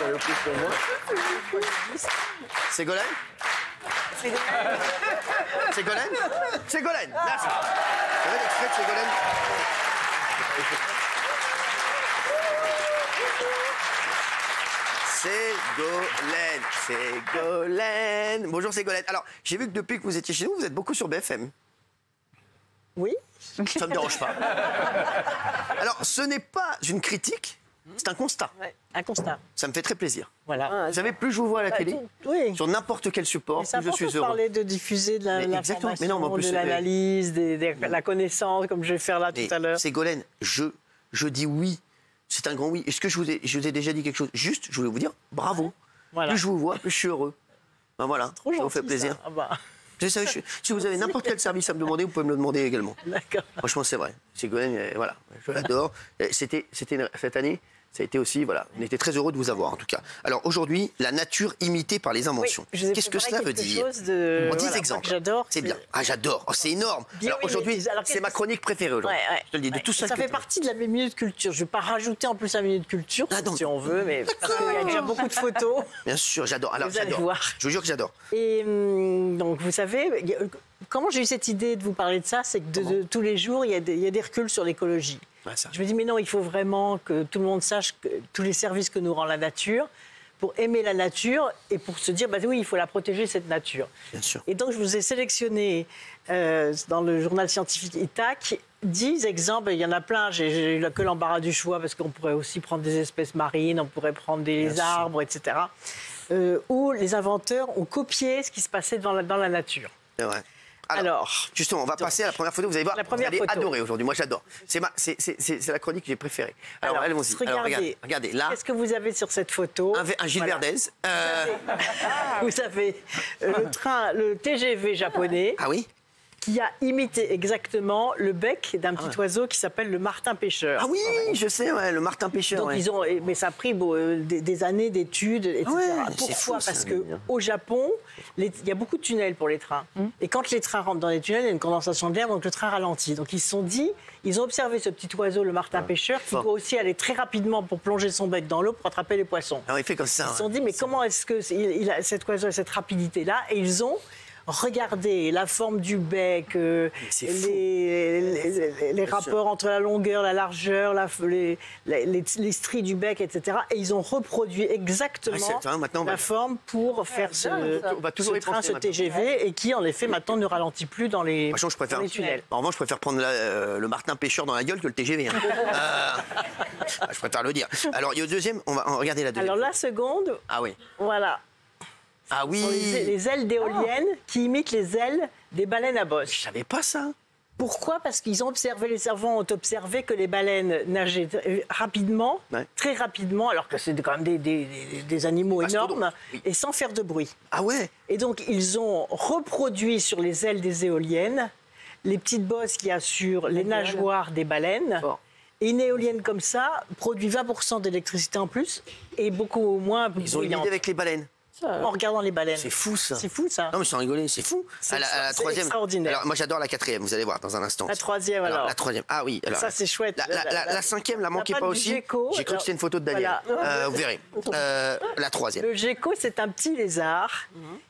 le plus pour moi. Ségolène? Ségolène? Ségolène, merci. Vous avez l'extrait de Ségolène? Ségolène. Bonjour Ségolène. Alors, j'ai vu que depuis que vous étiez chez nous, vous êtes beaucoup sur BFM. Oui. Ça ne me dérange pas. Alors, ce n'est pas une critique, c'est un constat. Ouais, un constat. Ça me fait très plaisir. Voilà. Vous savez, plus je vous vois à la télé, Oui. sur n'importe quel support, C'est plus je suis important de heureux. parler de diffuser de exactement. Mais non, mais en l'information, plus, de l'analyse, de la connaissance, comme je vais faire là tout à l'heure. Ségolène, je dis oui. C'est un grand oui. Est-ce que je vous ai déjà dit quelque chose? Juste, je voulais vous dire bravo. Voilà. Plus je vous vois, plus je suis heureux. Ben voilà, Trop ça vous fait gentil, plaisir. ça. Ah bah. Vous savez, si vous avez n'importe quel service à me demander, vous pouvez me le demander également. D'accord. Franchement, c'est vrai. Ségolène, voilà, je l'adore. Cette année, ça a été aussi, voilà, on était très heureux de vous avoir en tout cas. Alors aujourd'hui, la nature imitée par les inventions. Oui, qu'est-ce que cela veut dire? 10 exemples. J'adore. C'est bien. Ah, j'adore. Oh, c'est énorme. Bien, Alors oui, aujourd'hui, mais alors, c'est ma chronique préférée aujourd'hui. Ouais. Je te le dis, de tout ça. Ça fait partie de la minute culture. Je ne vais pas rajouter en plus la minute culture, Ah, non. si on veut, mais parce qu'il y a déjà beaucoup de photos. Bien sûr, j'adore. Alors Vous allez j'adore. voir. Je vous jure que j'adore. Et donc, vous savez, comment j'ai eu cette idée de vous parler de ça? C'est que de tous les jours, il y a des reculs sur l'écologie. Ouais, ça. Je me dis, mais non, il faut vraiment que tout le monde sache que tous les services que nous rend la nature, pour aimer la nature et pour se dire, bah oui, il faut la protéger, cette nature. Bien sûr. Et donc, je vous ai sélectionné dans le journal scientifique ITAC 10 exemples. Il y en a plein. J'ai eu que l'embarras du choix parce qu'on pourrait aussi prendre des espèces marines, on pourrait prendre des arbres, etc. Où les inventeurs ont copié ce qui se passait dans la nature. C'est vrai. Alors, justement, on va passer à la première photo. Vous allez voir, la première vous allez photo. adorer aujourd'hui. Moi, j'adore. C'est la chronique que j'ai préférée. Alors, allons-y. Alors, regardez, là, qu'est-ce que vous avez sur cette photo? un Gilles Verdez. Vous avez le TGV japonais. Ah oui? Qui a imité exactement le bec d'un petit oiseau qui s'appelle le martin pêcheur. Ah oui, je sais, ouais, le martin pêcheur. Donc ouais. mais ça a pris des années d'études, etc. Ouais, Pourquoi? fou, Parce qu'au Japon, il y a beaucoup de tunnels pour les trains. Et quand les trains rentrent dans les tunnels, il y a une condensation d'air, donc le train ralentit. Donc ils se sont dit, ils ont observé ce petit oiseau, le martin pêcheur, qui doit aussi aller très rapidement pour plonger son bec dans l'eau pour attraper les poissons. Alors il fait comme ça. Ils se sont dit, mais comment est-ce que cet oiseau a cette rapidité-là? Et ils ont regardez la forme du bec, les rapports entre la longueur, la largeur, les stries du bec, etc. Et ils ont reproduit exactement la forme pour faire ce train, ce TGV, et qui, en effet, maintenant ne ralentit plus dans les tunnels. En revanche, je préfère prendre le martin pêcheur dans la gueule que le TGV. Je préfère le dire. Alors, il y a le deuxième, on va regarder la deuxième. Alors, la seconde, ah oui. Voilà. Ah oui. Les ailes d'éoliennes qui imitent les ailes des baleines à bosse. Je savais pas ça. Pourquoi? Parce qu'ils ont observé, les savants ont observé que les baleines nageaient rapidement, très rapidement, alors que c'est quand même des animaux énormes, et sans faire de bruit. Ah ouais. Et donc ils ont reproduit sur les ailes des éoliennes les petites bosses qui assurent les nageoires des baleines. Et une éolienne comme ça produit 20% d'électricité en plus et beaucoup moins bruyante. Ils ont une idée avec les baleines. En regardant les baleines. C'est fou ça. C'est fou ça. Non mais sans rigoler, c'est fou. C'est extraordinaire. Alors moi j'adore la quatrième, vous allez voir dans un instant. La troisième alors. La troisième. Ah oui. Alors, ça c'est chouette. La cinquième, la manquez pas aussi. J'ai cru que c'était une photo de Daniel. Voilà. Vous verrez. La troisième. Le gecko, c'est un petit lézard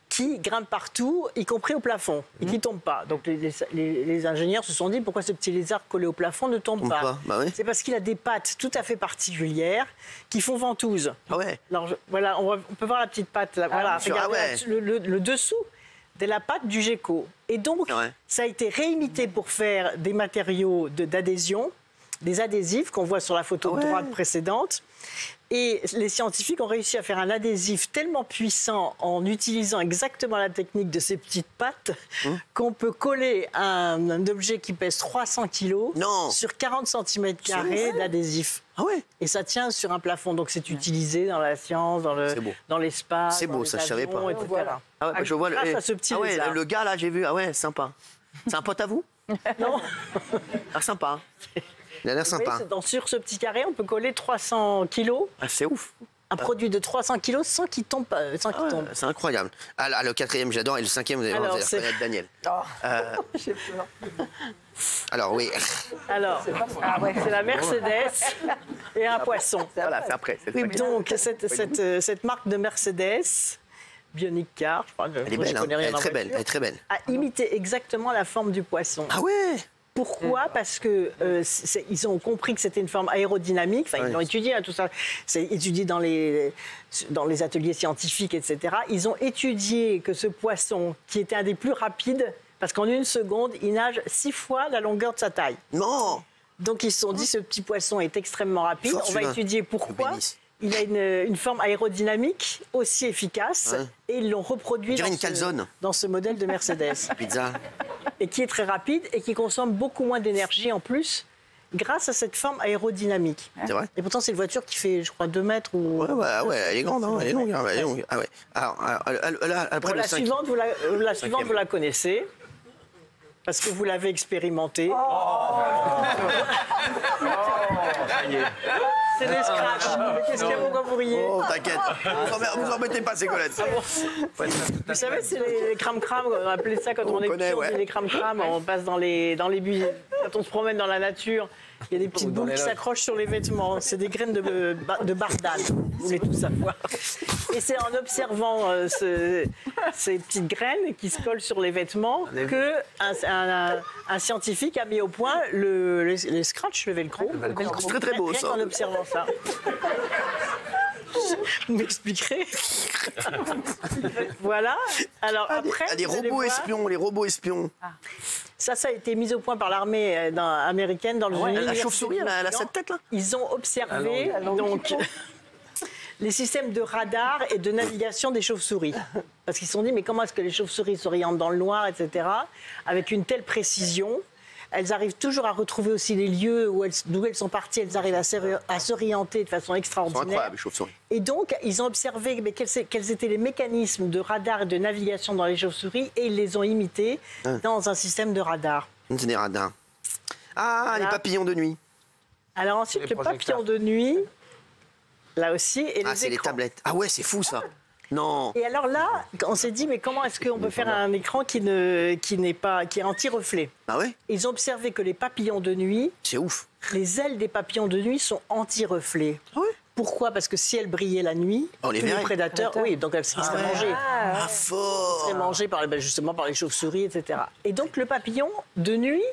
qui grimpe partout, y compris au plafond, et qui ne tombe pas. Donc les ingénieurs se sont dit pourquoi ce petit lézard collé au plafond ne tombe pas. Bah oui. C'est parce qu'il a des pattes tout à fait particulières qui font ventouse. Ah ouais. Alors voilà, on peut voir la petite patte là. Voilà, regardez le dessous de la patte du gecko. Et donc ça a été réimité pour faire des matériaux d'adhésion, des adhésifs qu'on voit sur la photo de droite précédente. Et les scientifiques ont réussi à faire un adhésif tellement puissant en utilisant exactement la technique de ces petites pattes qu'on peut coller un objet qui pèse 300 kg sur 40 cm² d'adhésif. Ah ouais. Et ça tient sur un plafond. Donc c'est utilisé dans la science, dans l'espace. C'est beau, ça je savais pas. Voilà. Ah ouais, je vois grâce à ce petit lézard. Le gars là, j'ai vu. Ah ouais, sympa. C'est un pote à vous? Non. Ah sympa. Il a l'air sympa. Sur ce petit carré, on peut coller 300 kilos. Ah, c'est ouf. Un produit de 300 kilos sans qu'il tombe. C'est incroyable. Ah, le 4e, j'adore. Et le 5e, vous allez voir, vous allez reconnaître Daniel. J'ai peur. Alors, oui. Alors, c'est la Mercedes et un poisson. Voilà, c'est après. Donc, cette marque de Mercedes, Bionic Car, je crois que elle est belle, elle est très belle, elle est très belle. A imité exactement la forme du poisson. Ah ouais. Pourquoi ? Parce que ils ont compris que c'était une forme aérodynamique. Enfin, ils l'ont étudié, tout ça. C'est étudié dans les ateliers scientifiques, etc. Ils ont étudié que ce poisson, qui était un des plus rapides, parce qu'en 1 seconde, il nage 6 fois la longueur de sa taille. Non. Donc ils se sont dit, ce petit poisson est extrêmement rapide. On va étudier pourquoi. Il a une forme aérodynamique aussi efficace et ils l'ont reproduit dans ce modèle de Mercedes. Pizza. Et qui est très rapide et qui consomme beaucoup moins d'énergie en plus grâce à cette forme aérodynamique. C'est vrai. Et pourtant, c'est une voiture qui fait, je crois, 2 mètres ou... Ouais, elle est grande, hein, elle est longue. Elle est longue. Ah ouais. Alors, après la suivante, vous la connaissez parce que vous l'avez expérimentée. C'est des scratchs. Mais qu'est-ce qu'il y a, pourquoi vous riez ? Oh, t'inquiète. Vous embêtez pas, Ségolène. Vous savez, c'est les cram-cram, on appelait ça quand on est petit, on dit les cram-cram, on passe dans les bus, quand on se promène dans la nature, il y a des petites boules qui s'accrochent sur les vêtements. C'est des graines de bardane, vous voulez tout savoir. Et c'est en observant ces petites graines qui se collent sur les vêtements qu'un scientifique a mis au point les scratchs, le velcro. C'est très très beau ça. En observant ça. Vous m'expliquerez. Voilà. Alors après, les robots espions. Ça a été mis au point par l'armée américaine dans le la chauve-souris, elle a cette tête là. Ils ont observé donc les systèmes de radar et de navigation des chauves-souris. Parce qu'ils se sont dit, mais comment est-ce que les chauves-souris s'orientent dans le noir, etc. Avec une telle précision. Elles arrivent toujours à retrouver aussi les lieux d'où elles sont parties. Elles arrivent à s'orienter de façon extraordinaire. C'est incroyable, les chauves-souris. Et donc, ils ont observé quels étaient les mécanismes de radar et de navigation dans les chauves-souris et ils les ont imités dans un système de radar. C'est des radars. Ah, voilà. Les papillons de nuit. Alors ensuite, le papillon de nuit, là aussi, et les écrans. C'est les tablettes. Ah ouais, c'est fou ça. Non. Et alors là, on s'est dit, mais comment est-ce qu'on peut faire un écran qui est anti-reflet ? Ah ouais. Ils ont observé que les papillons de nuit... C'est ouf. Les ailes des papillons de nuit sont anti-reflets. Ah ouais. Pourquoi ? Parce que si elles brillaient la nuit, tous les prédateurs... Oui, donc elles seraient mangées. Ah, fort. Elles seraient mangées justement par les chauves-souris, etc. Et donc le papillon de nuit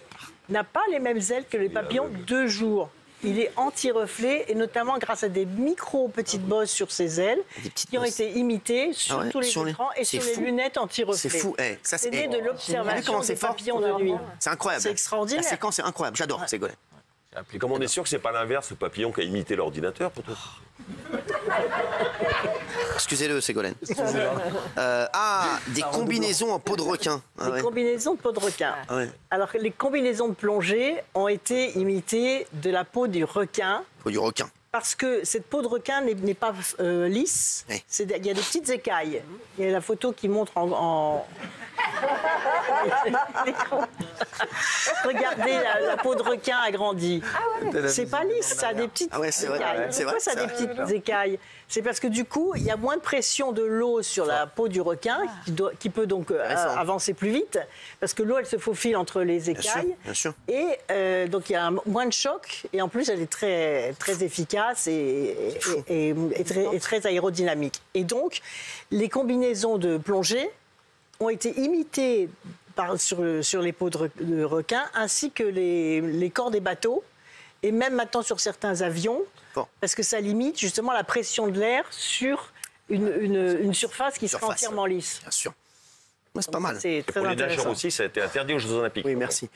n'a pas les mêmes ailes que les papillons de jour. Il est anti-reflet, et notamment grâce à des petites bosses sur ses ailes qui ont été imitées sur tous les écrans et sur les lunettes anti-reflet. C'est fou. C'est né de l'observation des papillons de nuit. C'est incroyable. C'est extraordinaire. La séquence est incroyable. J'adore, Ségolène. Et comment on est sûr que c'est pas l'inverse, le papillon qui a imité l'ordinateur, peut-être ? Excusez-le, Ségolène. Des combinaisons en peau de requin. Des combinaisons de peau de requin. Alors que les combinaisons de plongée ont été imitées de la peau du requin. Peau du requin. Parce que cette peau de requin n'est pas lisse. Oui. Il y a des petites écailles. Il y a la photo qui montre en... Regardez, la peau de requin agrandie. C'est pas lisse, ça a des petites écailles. Pourquoi ça a des petites écailles ? C'est parce que du coup, il y a moins de pression de l'eau sur la peau du requin, qui peut donc avancer plus vite, parce que l'eau, elle se faufile entre les écailles. Bien sûr. Et donc, il y a moins de choc, et en plus, elle est très, très efficace et très aérodynamique. Et donc, les combinaisons de plongée ont été imitées sur les peaux de requin, ainsi que les corps des bateaux, et même maintenant sur certains avions, parce que ça limite justement la pression de l'air sur une surface qui serait entièrement lisse. Bien sûr. C'est pas mal. Et pour les nageurs aussi, ça a été interdit aux Jeux Olympiques. Oui, merci.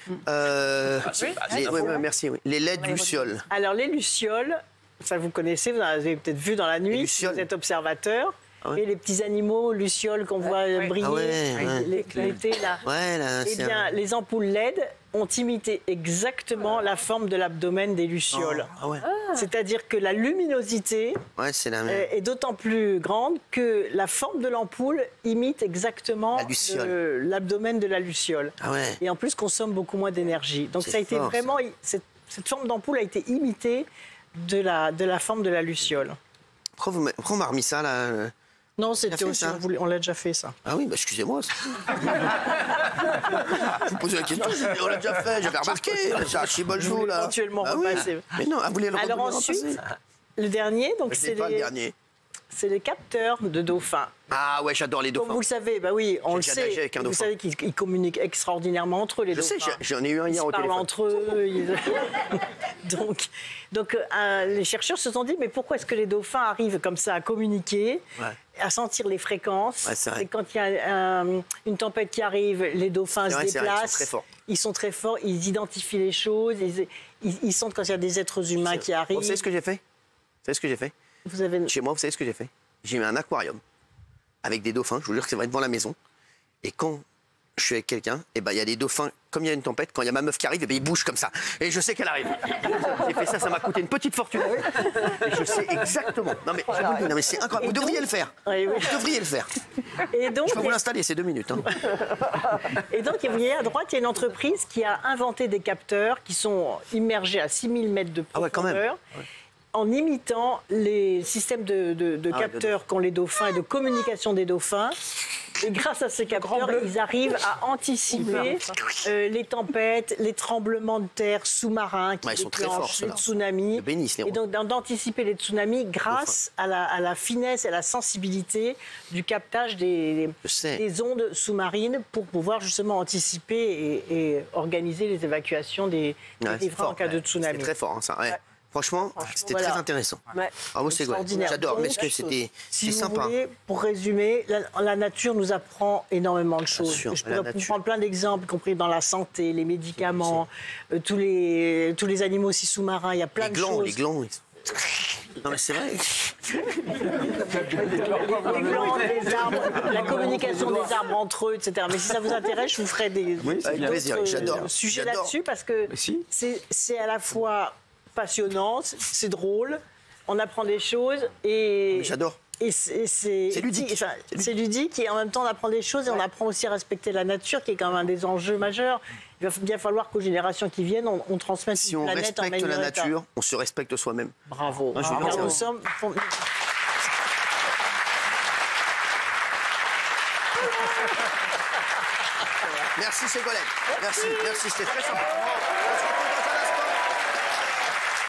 Merci. Les LED lucioles. Alors, les lucioles, ça vous connaissez, vous avez peut-être vu dans la nuit, si vous êtes observateur. Et les petits animaux, lucioles qu'on voit briller l'été, là. Eh bien, les ampoules LED ont imité exactement la forme de l'abdomen des lucioles. C'est-à-dire que la luminosité est d'autant plus grande que la forme de l'ampoule imite exactement l'abdomen de la luciole. Et en plus, consomme beaucoup moins d'énergie. Donc ça a été vraiment... Cette forme d'ampoule a été imitée de la forme de la luciole. Pourquoi on m'a remis ça, là? Non, c'était aussi, on l'a déjà fait, ça. Ah oui, bah excusez-moi. Vous posez la question, on l'a déjà fait, j'avais remarqué. J'ai Archibald là. Éventuellement repasser. Mais non, vous voulez le Alors ensuite, le dernier, donc c'est pas le dernier. C'est les capteurs de dauphins. Ah ouais, j'adore les dauphins. Comme vous le savez, bah oui, on le sait. Vous savez qu'ils communiquent extraordinairement entre eux, les dauphins. Je sais, j'en ai eu un hier au téléphone. Ils parlent entre eux. donc les chercheurs se sont dit, mais pourquoi est-ce que les dauphins arrivent comme ça à communiquer, à sentir les fréquences? Et quand il y a une tempête qui arrive, les dauphins se déplacent. Ils sont très forts, ils identifient les choses, ils sentent quand il y a des êtres humains qui arrivent. Vous savez ce que j'ai fait? Chez moi, vous savez ce que j'ai fait? J'ai mis un aquarium avec des dauphins, je vous jure que c'est vrai, devant la maison. Et quand je suis avec quelqu'un, et ben il y a des dauphins, comme il y a une tempête, quand il y a ma meuf qui arrive, et ben ils bougent comme ça. Et je sais qu'elle arrive. J'ai fait ça m'a coûté une petite fortune. Et je sais exactement. Non mais, non, mais c'est incroyable. Vous devriez le faire. Oui. Vous devriez le faire. Et donc, je peux vous l'installer, c'est 2 minutes. Hein. Et donc, vous voyez, à droite, il y a une entreprise qui a inventé des capteurs qui sont immergés à 6000 mètres de profondeur. Ah ouais, quand même. En imitant les systèmes de capteurs qu'ont les dauphins et de communication des dauphins. Et grâce à ces capteurs, ils arrivent à anticiper les tempêtes, les tremblements de terre sous-marins qui déclenchent les tsunamis. Et donc d'anticiper les tsunamis grâce à la finesse et à la sensibilité du captage des ondes sous-marines pour pouvoir justement anticiper et organiser les évacuations des riverains en cas de tsunami. C'est très fort, hein, ça. Ouais. Franchement, c'était très intéressant. Bravo, Ségolène. J'adore, mais c'était sympa. Voulez, pour résumer, la nature nous apprend énormément de choses. Je pourrais vous prendre plein d'exemples, y compris dans la santé, les médicaments, tous les animaux aussi sous-marins. Il y a plein de choses. Les glands. Non, mais c'est vrai. Les glands, les arbres, la communication des arbres entre eux, etc. Mais si ça vous intéresse, je vous ferai d'autres sujets là-dessus parce que c'est à la fois passionnant, c'est drôle, on apprend des choses et... J'adore. Et c'est ludique. C'est ludique et en même temps on apprend des choses et on apprend aussi à respecter la nature qui est quand même un des enjeux majeurs. Il va bien falloir qu'aux générations qui viennent, on transmette une planète en meilleur état. Si on respecte la nature, on se respecte soi-même. Bravo. Nous sommes... Merci Ségolène. Merci, c'était très sympa.